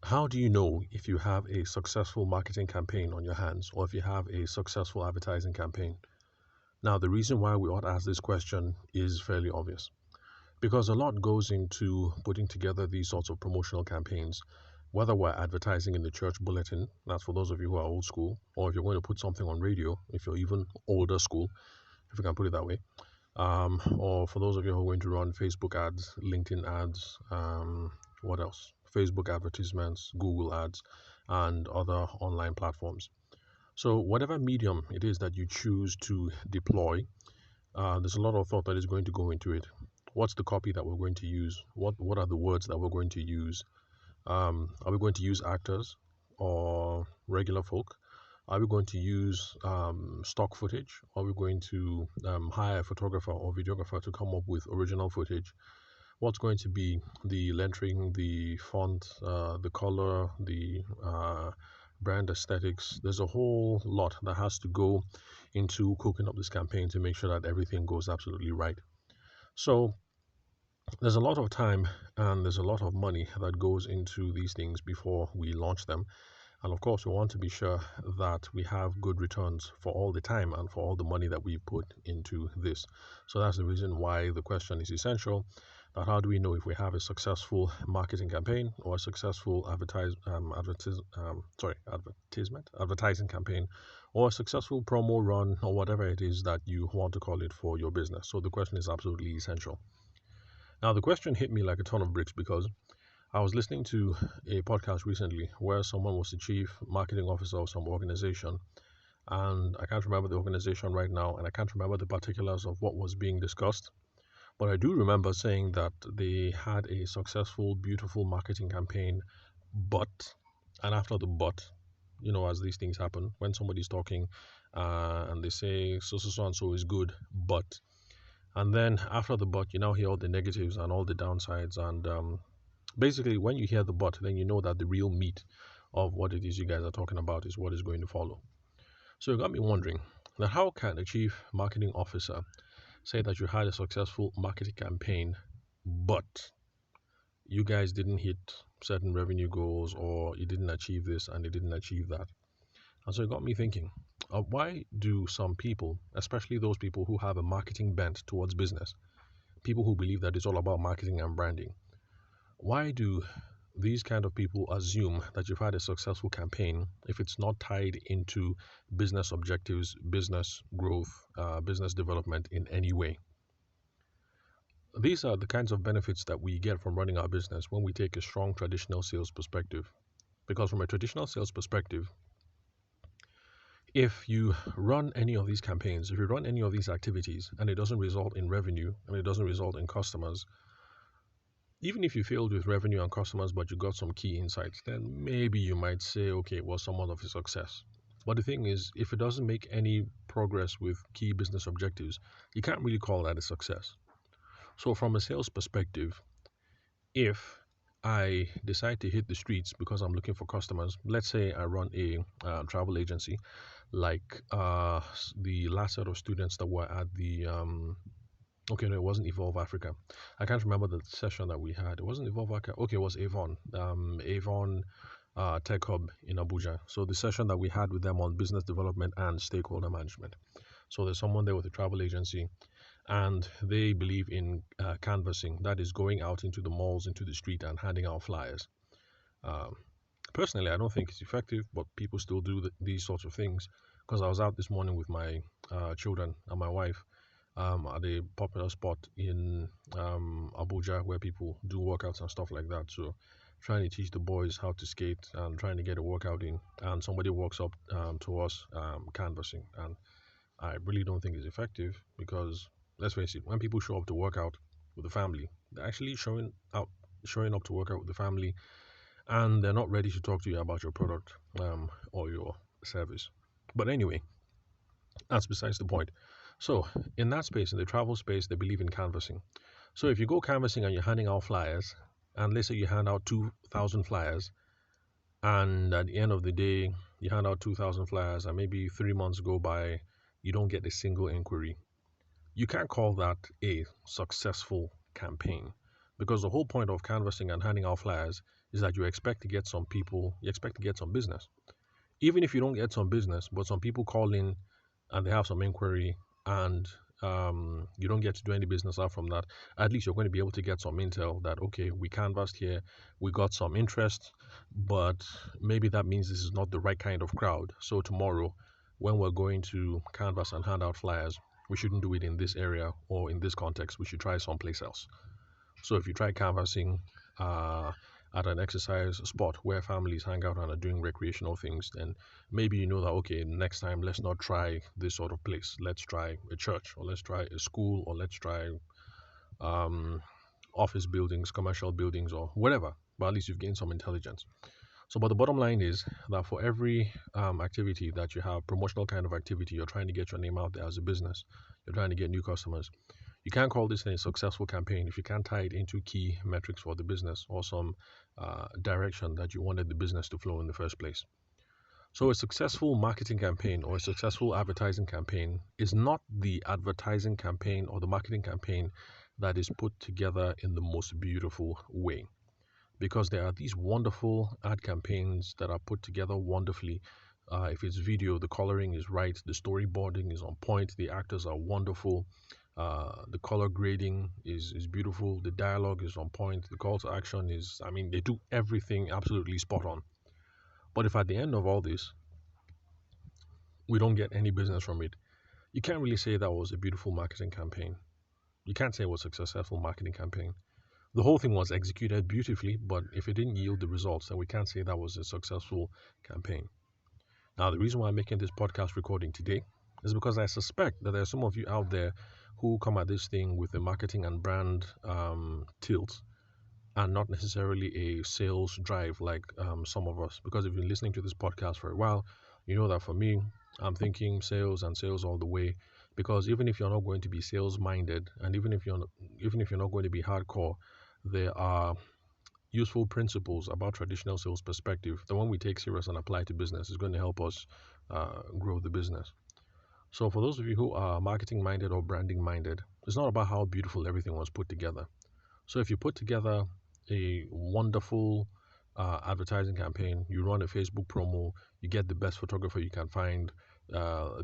How do you know if you have a successful marketing campaign on your hands or if you have a successful advertising campaign? Now, the reason why we ought to ask this question is fairly obvious because a lot goes into putting together these sorts of promotional campaigns, whether we're advertising in the church bulletin, that's for those of you who are old school, or if you're going to put something on radio, if you're even older school, if you can put it that way, or for those of you who are going to run Facebook ads, LinkedIn ads, what else? Facebook advertisements, Google ads, and other online platforms. So, whatever medium it is that you choose to deploy, there's a lot of thought that is going to go into it. What's the copy that we're going to use? What are the words that we're going to use? Are we going to use actors or regular folk? Are we going to use stock footage? Are we going to hire a photographer or videographer to come up with original footage? What's going to be the lettering, the font, the color, the brand aesthetics? There's a whole lot that has to go into cooking up this campaign to make sure that everything goes absolutely right. So there's a lot of time and there's a lot of money that goes into these things before we launch them. And of course, we want to be sure that we have good returns for all the time and for all the money that we put into this. So that's the reason why the question is essential. That how do we know if we have a successful marketing campaign or a successful advertising campaign, or a successful promo run, or whatever it is that you want to call it for your business. So the question is absolutely essential. Now, the question hit me like a ton of bricks because I was listening to a podcast recently where someone was the chief marketing officer of some organization, and I can't remember the organization right now, and I can't remember the particulars of what was being discussed. But I do remember saying that they had a successful, beautiful marketing campaign, but, and after the but, as these things happen, when somebody's talking and they say so and so is good, but, and then after the but, you now hear all the negatives and all the downsides, and basically, when you hear the but, then you know that the real meat of what it is you guys are talking about is what is going to follow. So it got me wondering that how can a chief marketing officer say that you had a successful marketing campaign, but you guys didn't hit certain revenue goals, or you didn't achieve this and you didn't achieve that? And so it got me thinking, why do some people, especially those people who have a marketing bent towards business, people who believe that it's all about marketing and branding, why do these kind of people assume that you've had a successful campaign if it's not tied into business objectives, business growth, business development in any way? These are the kinds of benefits that we get from running our business when we take a strong traditional sales perspective. Because from a traditional sales perspective, if you run any of these campaigns, if you run any of these activities and it doesn't result in revenue and it doesn't result in customers, even if you failed with revenue and customers, but you got some key insights, then maybe you might say, okay, it was somewhat of a success. But the thing is, if it doesn't make any progress with key business objectives, you can't really call that a success. So, from a sales perspective, if I decide to hit the streets because I'm looking for customers, let's say I run a travel agency, like the last set of students that were at the okay, no, it wasn't Evolve Africa. I can't remember the session that we had. It wasn't Evolve Africa. Okay, it was Avon. Avon Tech Hub in Abuja. So the session that we had with them on business development and stakeholder management. So there's someone there with a travel agency, and they believe in canvassing. That is going out into the malls, into the street, and handing out flyers. Um, Personally, I don't think it's effective, but people still do these sorts of things. Because I was out this morning with my children and my wife at a popular spot in Abuja where people do workouts and stuff like that. So trying to teach the boys how to skate and trying to get a workout in, and somebody walks up to us canvassing, and I really don't think it's effective because let's face it, when people show up to work out with the family, they're actually showing up to work out with the family, and they're not ready to talk to you about your product or your service. But anyway, that's besides the point. So, in that space, in the travel space, they believe in canvassing. So, if you go canvassing and you're handing out flyers, and let's say you hand out 2,000 flyers, and at the end of the day, you hand out 2,000 flyers, and maybe 3 months go by, you don't get a single inquiry. You can't call that a successful campaign Because the whole point of canvassing and handing out flyers is that you expect to get some people, you expect to get some business. Even if you don't get some business, but some people call in and they have some inquiry, and you don't get to do any business out from that, at least you're going to be able to get some intel that, okay, we canvassed here, we got some interest, but maybe that means this is not the right kind of crowd. So tomorrow, when we're going to canvass and hand out flyers, we shouldn't do it in this area or in this context. We should try someplace else. So if you try canvassing uh, at an exercise spot where families hang out and are doing recreational things, then maybe you know that, okay, next time let's not try this sort of place. Let's try a church, or let's try a school, or let's try um, office buildings, commercial buildings, or whatever. But at least you've gained some intelligence. So, but the bottom line is that for every activity that you have, promotional kind of activity, you're trying to get your name out there as a business, you're trying to get new customers. You can't call this a successful campaign if you can't tie it into key metrics for the business or some direction that you wanted the business to flow in the first place. So, a successful marketing campaign or a successful advertising campaign is not the advertising campaign or the marketing campaign that is put together in the most beautiful way, because there are these wonderful ad campaigns that are put together wonderfully. If it's video, the coloring is right, the storyboarding is on point, the actors are wonderful, the color grading is beautiful, the dialogue is on point, the call to action is, I mean, they do everything absolutely spot on. But if at the end of all this, we don't get any business from it, you can't really say that was a beautiful marketing campaign. You can't say it was a successful marketing campaign. The whole thing was executed beautifully, but if it didn't yield the results, then we can't say that was a successful campaign. Now, the reason why I'm making this podcast recording today is because I suspect that there are some of you out there who come at this thing with a marketing and brand tilt, and not necessarily a sales drive like some of us. Because if you've been listening to this podcast for a while, you know that for me, I'm thinking sales and sales all the way. Because even if you're not going to be sales minded, and even if you're not going to be hardcore, there are useful principles about traditional sales perspective that when we take serious and apply to business is going to help us grow the business. So for those of you who are marketing minded or branding minded, it's not about how beautiful everything was put together. So if you put together a wonderful advertising campaign, you run a Facebook promo, you get the best photographer you can find,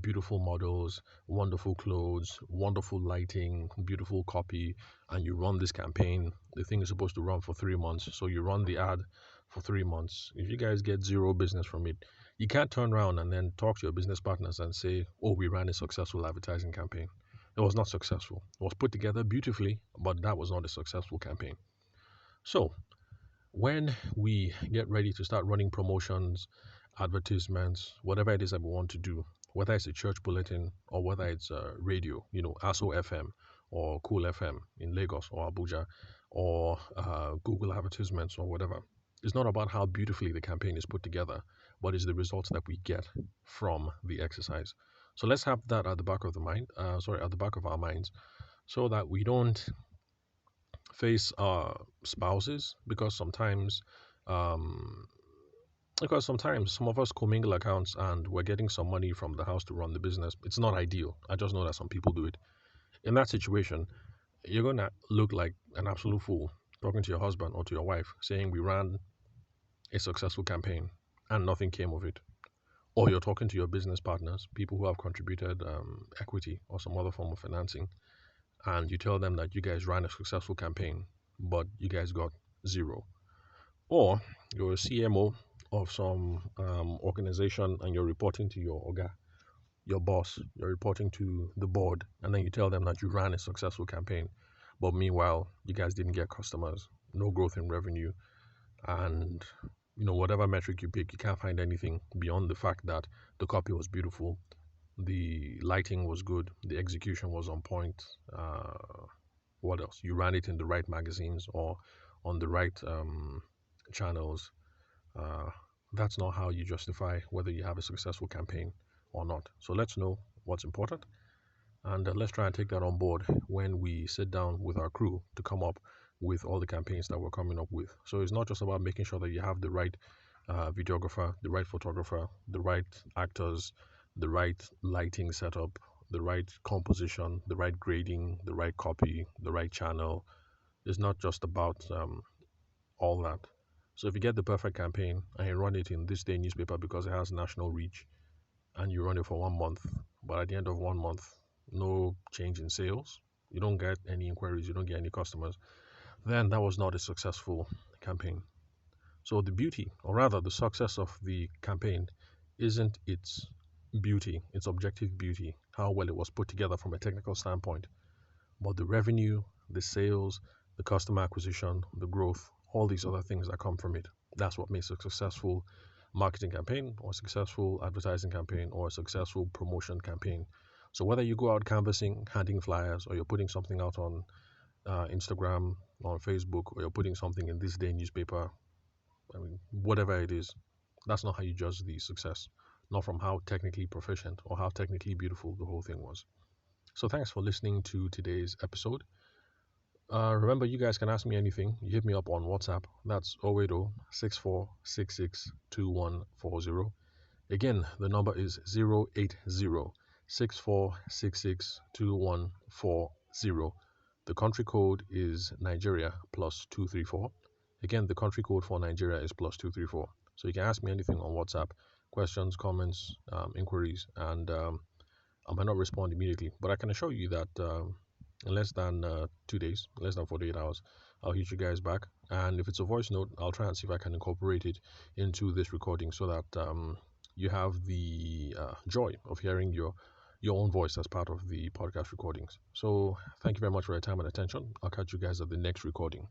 beautiful models, wonderful clothes, wonderful lighting, beautiful copy, and you run this campaign. The thing is supposed to run for 3 months, so you run the ad for 3 months. If you guys get zero business from it, you can't turn around and then talk to your business partners and say, "Oh, we ran a successful advertising campaign." It was not successful. It was put together beautifully, but that was not a successful campaign. So, when we get ready to start running promotions, advertisements, whatever it is that we want to do, whether it's a church bulletin or whether it's radio, ASO FM or Cool FM in Lagos or Abuja, or Google advertisements or whatever, it's not about how beautifully the campaign is put together, but it's the results that we get from the exercise. So let's have that at the back of the mind, at the back of our minds, so that we don't face our spouses, um, because sometimes some of us commingle accounts and we're getting some money from the house to run the business. It's not ideal. I just know that some people do it. In that situation, you're gonna look like an absolute fool talking to your husband or to your wife saying we ran a successful campaign and nothing came of it. Or you're talking to your business partners, people who have contributed equity or some other form of financing, and you tell them that you guys ran a successful campaign, but you guys got zero. Or you're a CMO of some organization and you're reporting to your boss, you're reporting to the board, and then you tell them that you ran a successful campaign, but meanwhile, you guys didn't get customers, no growth in revenue, and whatever metric you pick, you can't find anything beyond the fact that the copy was beautiful, the lighting was good, the execution was on point. What else? You ran it in the right magazines or on the right channels. Uh, that's not how you justify whether you have a successful campaign or not. So let's know what's important, and let's try and take that on board when we sit down with our crew to come up with all the campaigns that we're coming up with. So it's not just about making sure that you have the right videographer, the right photographer, the right actors, the right lighting setup, the right composition, the right grading, the right copy, the right channel, It's not just about all that. So if you get the perfect campaign and you run it in this day newspaper because it has national reach, and you run it for 1 month, but at the end of 1 month, no change in sales, you don't get any inquiries, you don't get any customers, then that was not a successful campaign. So the beauty, or rather the success of the campaign, isn't its beauty, its objective beauty, how well it was put together from a technical standpoint, but the revenue, the sales, the customer acquisition, the growth, all these other things that come from it. That's what makes a successful marketing campaign or a successful advertising campaign or a successful promotion campaign. So whether you go out canvassing, handing flyers, or you're putting something out on Instagram, on Facebook, or you're putting something in this day newspaper, I mean, whatever it is, that's not how you judge the success, not from how technically proficient or how technically beautiful the whole thing was. So thanks for listening to today's episode. Remember, you guys can ask me anything. You hit me up on WhatsApp. That's 080 Again, the number is 080 The country code is Nigeria plus 234. Again, the country code for Nigeria is plus 234. So you can ask me anything on WhatsApp, questions, comments, inquiries, and I might not respond immediately, but I can assure you that in less than 2 days, less than 48 hours, I'll hit you guys back. And if it's a voice note, I'll try and see if I can incorporate it into this recording so that you have the joy of hearing your own voice as part of the podcast recordings. So thank you very much for your time and attention. I'll catch you guys at the next recording.